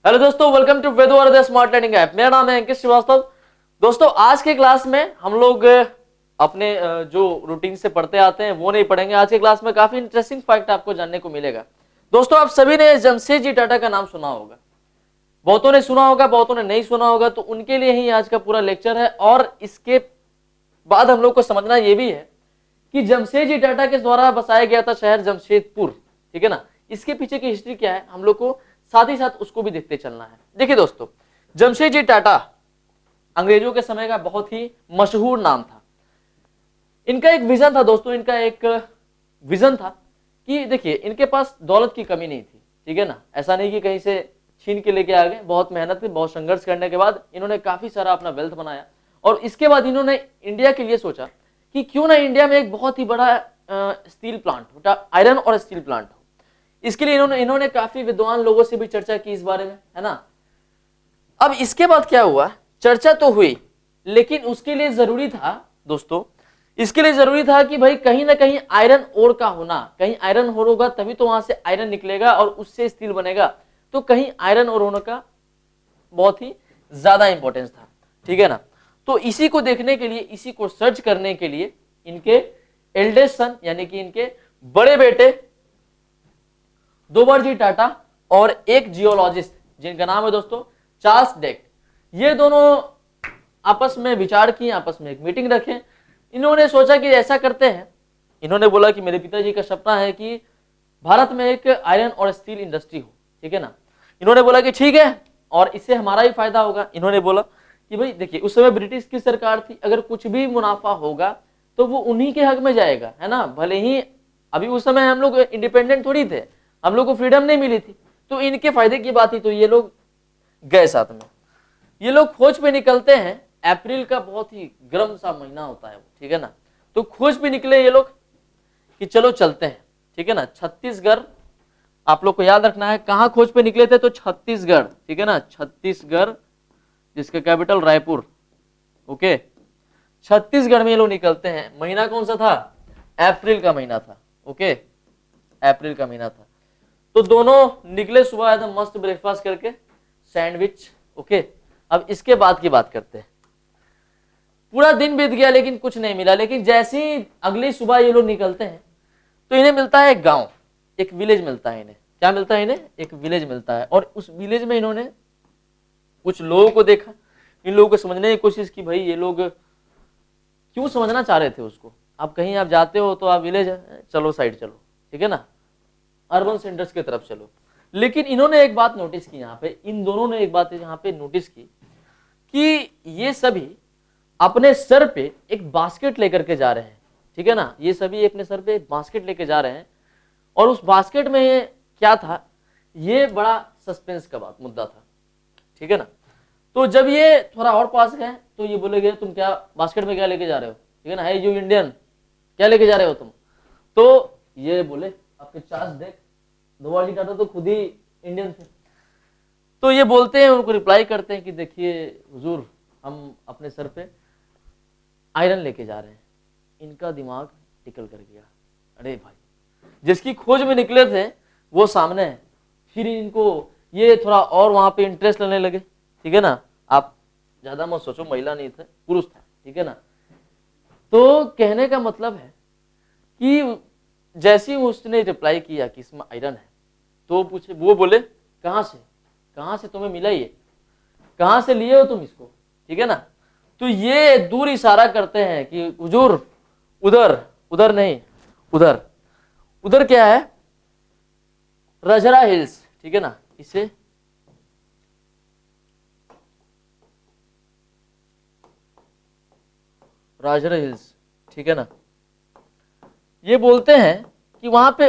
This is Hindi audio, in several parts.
हेलो दोस्तों, वेलकम टू वेदो और द स्मार्ट लर्निंग ऐप। मेरा नाम है अंकित श्रीवास्तव। दोस्तों, आज के क्लास में हम लोग अपने जो रूटीन से पढ़ते आते हैं वो नहीं पढ़ेंगे। आज के क्लास में काफी इंटरेस्टिंग फैक्ट आपको जानने को मिलेगा। दोस्तों, आप सभी ने जमशेदजी टाटा का नाम सुना होगा। बहुतों ने सुना होगा, बहुतों ने नहीं सुना होगा, तो उनके लिए ही आज का पूरा लेक्चर है। और इसके बाद हम लोग को समझना ये भी है कि जमशेदजी टाटा के द्वारा बसाया गया था शहर जमशेदपुर, ठीक है ना। इसके पीछे की हिस्ट्री क्या है हम लोग को साथ ही साथ उसको भी देखते चलना है। देखिए दोस्तों, जमशेदजी टाटा अंग्रेजों के समय का बहुत ही मशहूर नाम था। इनका एक विजन था दोस्तों, इनका एक विजन था कि देखिए, इनके पास दौलत की कमी नहीं थी, ठीक है ना। ऐसा नहीं कि कहीं से छीन के लेके आ गए। बहुत मेहनत थी, बहुत संघर्ष करने के बाद इन्होंने काफी सारा अपना वेल्थ बनाया। और इसके बाद इन्होंने इंडिया के लिए सोचा कि क्यों ना इंडिया में एक बहुत ही बड़ा स्टील प्लांट हो, आयरन और स्टील प्लांट हो। इसके लिए इन्होंने काफी विद्वान लोगों से भी चर्चा की इस बारे में, है ना। अब इसके बाद क्या हुआ, चर्चा तो हुई, लेकिन उसके लिए जरूरी था दोस्तों, इसके लिए जरूरी था कि भाई कहीं ना कहीं आयरन ओर का होना। कहीं आयरन ओर होगा तभी तो वहां से आयरन निकलेगा और उससे स्टील बनेगा। तो कहीं आयरन ओर होने का बहुत ही ज्यादा इंपॉर्टेंस था, ठीक है ना। तो इसी को देखने के लिए, इसी को सर्च करने के लिए इनके एल्डेस्ट सन यानी कि इनके बड़े बेटे दोवरजी टाटा और एक जियोलॉजिस्ट जिनका नाम है दोस्तों चार्ल्स डेक्ट, ये दोनों आपस में विचार किए, आपस में एक मीटिंग रखे। इन्होंने सोचा कि ऐसा करते हैं, इन्होंने बोला कि मेरे पिताजी का सपना है कि भारत में एक आयरन और स्टील इंडस्ट्री हो, ठीक है ना। इन्होंने बोला कि ठीक है, और इससे हमारा ही फायदा होगा। इन्होंने बोला कि भाई देखिए, उस समय ब्रिटिश की सरकार थी, अगर कुछ भी मुनाफा होगा तो वो उन्हीं के हक में जाएगा, है ना। भले ही अभी उस समय हम लोग इंडिपेंडेंट थोड़ी थे, हम लोग को फ्रीडम नहीं मिली थी, तो इनके फायदे की बात थी। तो ये लोग गए साथ में। ये लोग खोज पे निकलते हैं। अप्रैल का बहुत ही गर्म सा महीना होता है वो, ठीक है ना। तो खोज पे निकले ये लोग कि चलो चलते हैं, ठीक है ना। छत्तीसगढ़, आप लोग को याद रखना है कहां खोज पे निकले थे, तो छत्तीसगढ़, ठीक है ना। छत्तीसगढ़, जिसका कैपिटल रायपुर, ओके। छत्तीसगढ़ में ये लोग निकलते हैं। महीना कौन सा था, अप्रैल का महीना था, ओके, अप्रैल का महीना था। तो दोनों निकले सुबह एकदम मस्त ब्रेकफास्ट करके, सैंडविच, ओके। अब इसके बाद की बात करते हैं। पूरा दिन बीत गया लेकिन कुछ नहीं मिला। लेकिन जैसे ही अगली सुबह ये लोग निकलते हैं तो इन्हें मिलता है एक गांव, एक विलेज मिलता है इन्हें। क्या मिलता है इन्हें, एक विलेज मिलता है। और उस विलेज में इन्होंने कुछ लोगों को देखा। इन लोगों को समझने की कोशिश की, भाई ये लोग क्यों समझना चाह रहे थे उसको। आप कहीं आप जाते हो तो आप विलेज चलो साइड चलो, ठीक है ना, अर्बन सेंटर्स की तरफ चलो। लेकिन इन्होंने एक बात नोटिस की, यहाँ पे इन दोनों ने एक बात यहाँ पे नोटिस की कि ये सभी अपने सर पे एक बास्केट लेकर के जा रहे हैं, ठीक है ना। ये सभी अपने सर पे एक बास्केट लेके जा रहे हैं। और उस बास्केट में क्या था, ये बड़ा सस्पेंस का बात मुद्दा था, ठीक है ना। तो जब ये थोड़ा और पास गए तो ये बोले गए, तुम क्या बास्केट में क्या लेके जा रहे हो, ठीक है ना, है यू इंडियन, क्या लेके जा रहे हो तुम। तो ये बोले, आपके चार्ल्स डेक्ट, दोवरजी टाटा तो खुद ही इंडियन थे। तो ये बोलते हैं, उनको रिप्लाई करते हैं कि देखिए हुजूर, हम अपने सर पे आयरन लेके जा रहे हैं। इनका दिमाग टिकल कर गया, अरे भाई, जिसकी खोज में निकले थे वो सामने है। फिर इनको ये थोड़ा और वहां पे इंटरेस्ट लेने लगे, ठीक है ना। आप ज्यादा मत सोचो, महिला नहीं थे, पुरुष था, ठीक है ना। तो कहने का मतलब है कि जैसे ही उसने रिप्लाई किया कि इसमें आयरन है, तो पूछे, वो बोले कहां से तुम्हें मिला, ये कहां से लिए हो तुम इसको, ठीक है ना। तो ये दूर इशारा करते हैं कि हुजूर उधर, उधर नहीं, उधर, उधर क्या है, रजरा हिल्स, ठीक है ना। इसे राजरा हिल्स, ठीक है ना। ये बोलते हैं कि वहां पे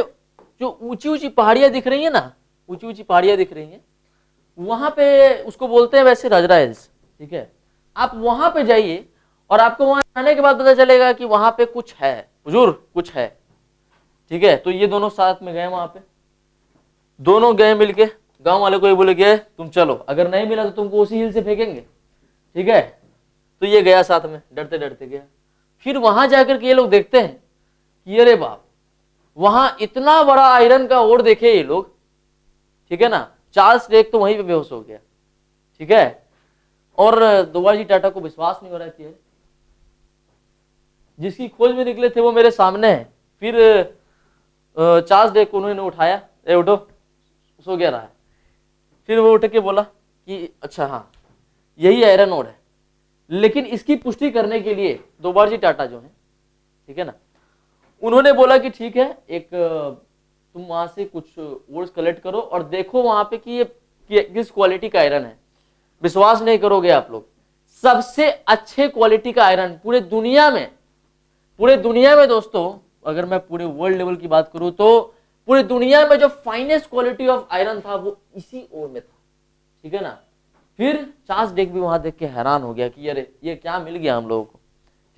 जो ऊंची ऊंची पहाड़ियां दिख रही है ना, ऊंची ऊंची पहाड़ियां दिख रही हैं, वहां पे उसको बोलते हैं वैसे राजरा हिल्स, ठीक है। आप वहां पे जाइए और आपको वहां जाने के बाद पता चलेगा कि वहां पे कुछ है, हुजूर कुछ है, ठीक है। तो ये दोनों साथ में गए, वहां पे दोनों गए मिलके। गांव वाले को ये बोले गए तुम चलो, अगर नहीं मिला तो तुमको उसी हिल से फेंकेंगे, ठीक है। तो ये गया साथ में, डरते डरते गया। फिर वहां जाकर के ये लोग देखते हैं कि अरे बाप, वहां इतना बड़ा आयरन का ओर देखे ये लोग, ठीक है ना, चार्ल्स ड्रेक तो वहीं पे बेहोश हो गया, ठीक है। और दोबाजी टाटा को विश्वास नहीं हो रहा कि जिसकी खोज में निकले थे वो मेरे सामने है। फिर चार्ल्स ड्रेक को उन्होंने उठाया, ए उठो, सो गया रहा है। फिर वो उठ के बोला कि अच्छा हाँ यही आयरन ओर है, लेकिन इसकी पुष्टि करने के लिए दोबाजी टाटा जो है, ठीक है ना, उन्होंने बोला कि ठीक है, एक तुम वहां से कुछ ओर्स कलेक्ट करो और देखो वहां पे कि ये किस क्वालिटी का आयरन है। विश्वास नहीं करोगे आप लोग, सबसे अच्छे क्वालिटी का आयरन पूरे दुनिया में दोस्तों, अगर मैं पूरे वर्ल्ड लेवल की बात करूं तो पूरे दुनिया में जो फाइनेस्ट क्वालिटी ऑफ आयरन था वो इसी ओर में था, ठीक है ना। फिर चार्ल्स ड्रेक भी वहां देख के हैरान हो गया कि अरे ये क्या मिल गया हम लोगों को,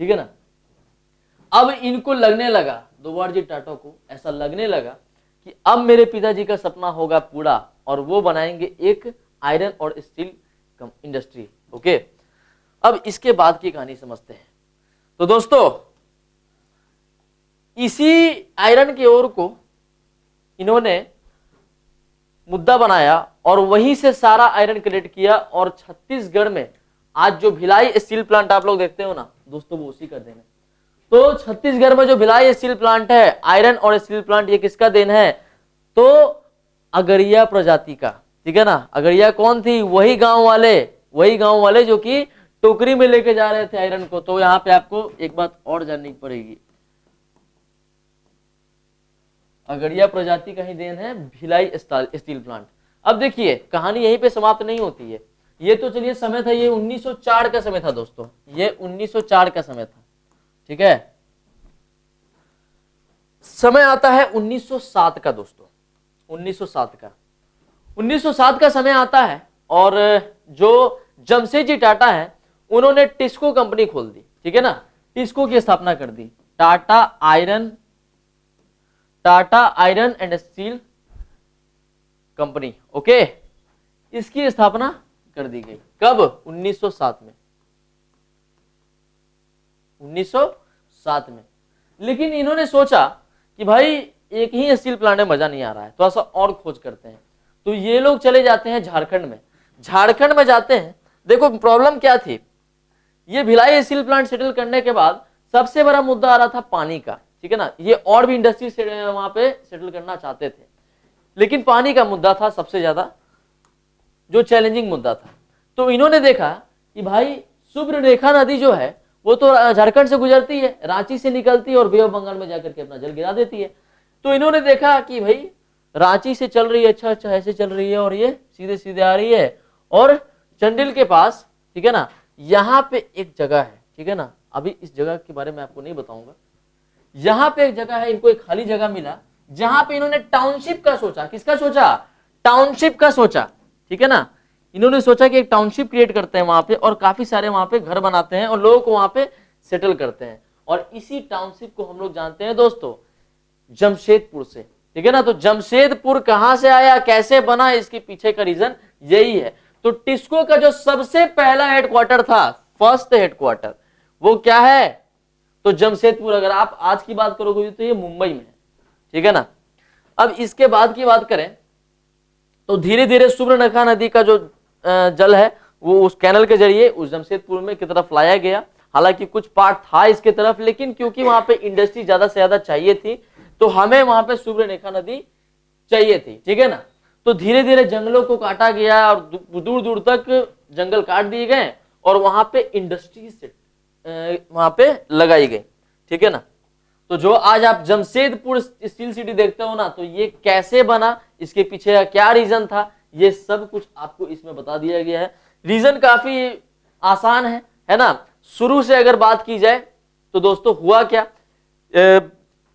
ठीक है ना। अब इनको लगने लगा, दोबाजी टाटा को ऐसा लगने लगा कि अब मेरे पिताजी का सपना होगा पूरा और वो बनाएंगे एक आयरन और स्टील इंडस्ट्री। ओके, अब इसके बाद की कहानी समझते हैं। तो दोस्तों इसी आयरन की ओर को इन्होंने मुद्दा बनाया और वहीं से सारा आयरन कलेक्ट किया और छत्तीसगढ़ में आज जो भिलाई स्टील प्लांट आप लोग देखते हो ना दोस्तों, वो उसी का देन है। तो छत्तीसगढ़ में जो भिलाई स्टील प्लांट है, आयरन और स्टील प्लांट, ये किसका देन है? तो अगरिया प्रजाति का, ठीक है ना। अगरिया कौन थी? वही गांव वाले जो कि टोकरी में लेके जा रहे थे आयरन को। तो यहां पे आपको एक बात और जाननी पड़ेगी, अगरिया प्रजाति का ही देन है भिलाई स्टील प्लांट। अब देखिए कहानी यहीं पे समाप्त नहीं होती है। ये तो चलिए समय था, ये 1904 का समय था दोस्तों, ये 1904 का समय था, ठीक है। समय आता है 1907 का दोस्तों, 1907 का समय आता है और जो जमशेदजी टाटा है उन्होंने टिस्को कंपनी खोल दी, ठीक है ना। टिस्को की स्थापना कर दी, Tata iron and steel company. Okay, इसकी स्थापना कर दी गई कब? 1907 में, 1907 में। लेकिन इन्होंने सोचा कि भाई एक ही स्टील प्लांट में मजा नहीं आ रहा है, थोड़ा सा और खोज करते हैं। तो ये लोग चले जाते हैं झारखंड में जाते हैं। देखो प्रॉब्लम क्या थी, ये भिलाई स्टील प्लांट सेटल करने के बाद सबसे बड़ा मुद्दा आ रहा था पानी का, ठीक है ना। ये और भी इंडस्ट्री वहां पे सेटल करना चाहते थे, लेकिन पानी का मुद्दा था सबसे ज्यादा जो चैलेंजिंग मुद्दा था। तो इन्होंने देखा कि भाई सुब्ररेखा नदी जो है वो तो झारखंड से गुजरती है, रांची से निकलती है और बे ऑफ बंगाल में जाकर के अपना जल गिरा देती है। तो इन्होंने देखा कि भाई रांची से चल रही है, अच्छा ऐसे चल रही है और ये सीधे सीधे आ रही है और चंडिल के पास, ठीक है ना, यहाँ पे एक जगह है, ठीक है ना। अभी इस जगह के बारे में आपको नहीं बताऊंगा। यहाँ पे एक जगह है, इनको एक खाली जगह मिला जहां पे इन्होंने टाउनशिप का सोचा। किसका सोचा? टाउनशिप का सोचा, ठीक है ना। इन्होंने सोचा कि एक टाउनशिप क्रिएट करते हैं वहां पे और काफी सारे वहां पे घर बनाते हैं और लोगों को वहां पे सेटल करते हैं। और इसी टाउनशिप को हम लोग जानते हैं दोस्तों जमशेदपुर से, ठीक है ना। तो जमशेदपुर कहां से आया, कैसे बना, इसके पीछे का रीजन यही है। तो टिस्को का जो सबसे पहला हेडक्वार्टर था, फर्स्ट हेडक्वार्टर, वो क्या है? तो जमशेदपुर। अगर आप आज की बात करोगे तो ये मुंबई में है, ठीक है ना। अब इसके बाद की बात करें तो धीरे धीरे सुब्ररेखा नदी का जो जल है वो उस कैनल के जरिए उस जमशेदपुर में की तरफ लाया गया। हालांकि कुछ पार्ट था इसके तरफ, लेकिन क्योंकि वहां पे इंडस्ट्री ज्यादा से ज्यादा चाहिए थी तो हमें वहां पे सुब्ररेखा नदी चाहिए थी, ठीक है ना। तो धीरे धीरे जंगलों को काटा गया और दूर दूर तक जंगल काट दिए गए और वहां पे इंडस्ट्रीज वहां पे लगाई गई, ठीक है ना। तो जो आज आप जमशेदपुर स्टील सिटी देखते हो ना, तो ये कैसे बना, इसके पीछे का क्या रीजन था, ये सब कुछ आपको इसमें बता दिया गया है। रीजन काफी आसान है ना। शुरू से अगर बात की जाए तो दोस्तों हुआ क्या,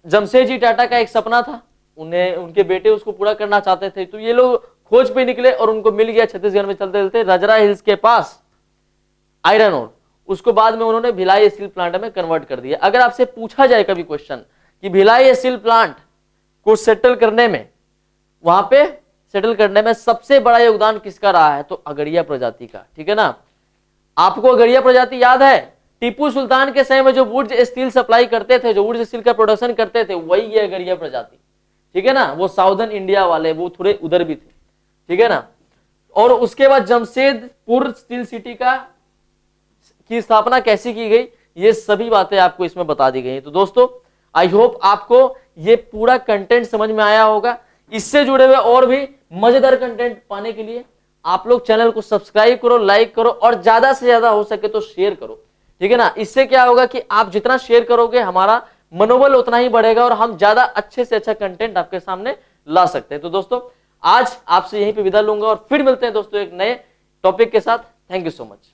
जमशेदजी टाटा का एक सपना था, उन्हें उनके बेटे उसको पूरा करना चाहते थे। तो ये लोग खोज पे निकले और उनको मिल गया छत्तीसगढ़ में चलते चलते रजरा हिल्स के पास आयरन ओर। उसको बाद में उन्होंने भिलाई स्टील प्लांट में कन्वर्ट कर दिया। अगर आपसे पूछा जाए कभी क्वेश्चन कि भिलाई स्टील प्लांट को सेटल करने में, वहां पे सेटल करने में सबसे बड़ा योगदान किसका रहा है, तो अगरिया प्रजाति का, ठीक है ना। आपको अगरिया प्रजाति याद है? टीपू सुल्तान के समय में जो वुड स्टील सप्लाई करते थे, जो वुड स्टील का प्रोडक्शन करते थे, वही ये अगरिया प्रजाति, ठीक है ना। वो साउदर्न इंडिया वाले, वो थोड़े उधर भी थे। ठीक है ना। और उसके बाद जमशेदपुर स्टील सिटी की स्थापना कैसी की गई, ये सभी बातें आपको इसमें बता दी गई हैं। तो दोस्तों आई होप आपको ये पूरा कंटेंट समझ में आया होगा। इससे जुड़े हुए और भी मजेदार कंटेंट पाने के लिए आप लोग चैनल को सब्सक्राइब करो, लाइक करो और ज्यादा से ज्यादा हो सके तो शेयर करो, ठीक है ना। इससे क्या होगा कि आप जितना शेयर करोगे हमारा मनोबल उतना ही बढ़ेगा और हम ज्यादा अच्छे से अच्छा कंटेंट आपके सामने ला सकते हैं। तो दोस्तों आज आपसे यहीं पे विदा लूंगा और फिर मिलते हैं दोस्तों एक नए टॉपिक के साथ। Thank you so much.